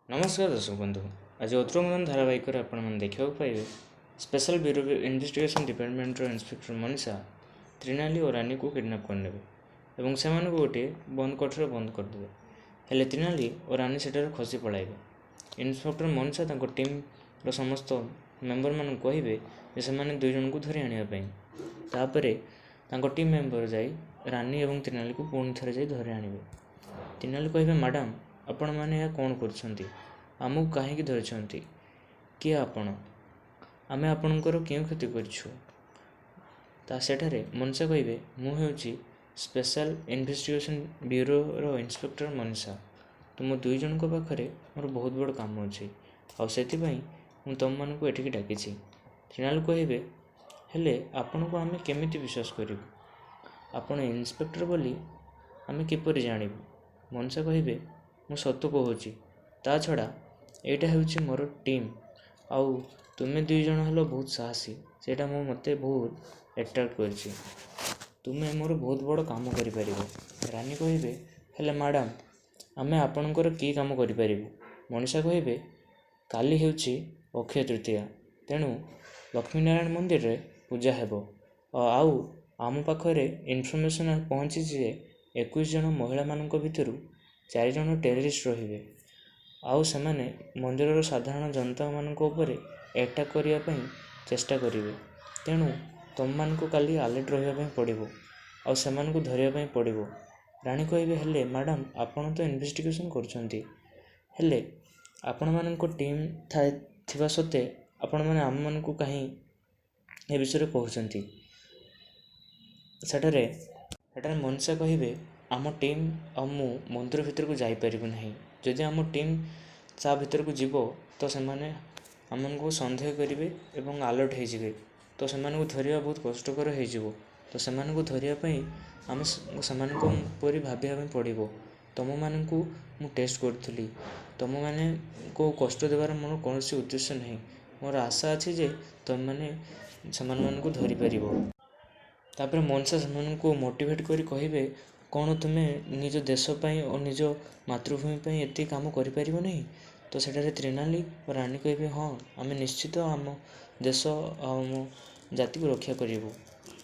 नमस्कार दर्शक बंधु। आज उत्तरमदन धारावाहिक आपण देखा पाइबे special bureau investigation department inspector Manisha Trinali और रानी को किडनैप करने एवं से गोटे बंद कोठरे बंद करदे। हेले त्रिनाली और रानी सेठार खसी पलाइबे। इन्स्पेक्टर मनीषा टीम समस्त मेम्बर मान कहे से दुई जन को धरी आने टीम मेम्बर जाई रानी और त्रिनाली को पुणी थे जाई धरी आने। त्रिनाली कहे मैडम आपण मैंने यह कौन कर आमको कहीं धरी किए आपण आमे आपणकर क्यों क्षति कर मनीषा कहे मुझे special investigation bureau inspector Manisha तुम दुई जन पाखे मोर बहुत बड़ काम अच्छे आउ तुम मान को एठिक डाकी। त्रिनाली कहे हेले आपण को आमे केमिति विश्वास करूँ आपण इन्स्पेक्टर बोली आमे किपर जानबू। मनीषा कहे मु सत कहूँ ता छड़ा यहाँ हूँ मोर टीम आउ तुम्हें दुई जन हल बहुत साहसी सेटा मो मते बहुत एट्राक्ट कर तुम्हें मोर बहुत बड़ काम कर। रानी कहे हेले मैडम आमे आपणकर कि काम करूँ। मनीषा कहे काली हूँ अक्षय तृतीया तेणु लक्ष्मीनारायण मंदिर रे पूजा हेब आउ आम पाखरे इनफर्मेशन पहुँची 21 जन महिला मानक भितर 4 जन टेररिस्ट रहिबे आउ सेमाने मंदिर साधारण जनता मानक उपरे अटैक करने चेष्टा करेंगे। तेणु तुम मान को काली अलर्ट रहा पड़ो आउ सेमान को धरिया पड़ो। रानी कहे हेले मैडम आपण तो इन्वेस्टिगेशन कर आपण मान टीम थिबा सत्वे आपण मैंने आम मान को कहीं ए विषय कहते सेठारे मनीषा कहे आम टीम आ मु मंदिर भितर को जापरू ना जदि आम टीम सा भितर को जीव तो से आम को सन्देह करेंगे और अलर्ट हो तो से धरिया बहुत कष्टकर हो तो से धरियापी आम से परी भाविया पड़ो। तुम मान को मु टेस्ट करी तुम मैंने को कष्ट देवार मोर कौन उद्देश्य नहीं मोर आशा अच्छी जे तुम मैंने से धरी पार। मनीषा से मोटिवेट कर कहे कौन तुम्हें निज देशपाई और निज मातृभूमि एत काम कर नहीं तो सेठारे त्रिनाली और रानी कहे हाँ आम निश्चित आम देश आम जाति को रक्षा करूँ।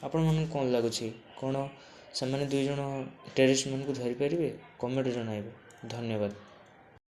आपण मन कौन लगुच कौन से दुई जन टेररिस्ट मान को धरी पारे कमेंट जन। धन्यवाद।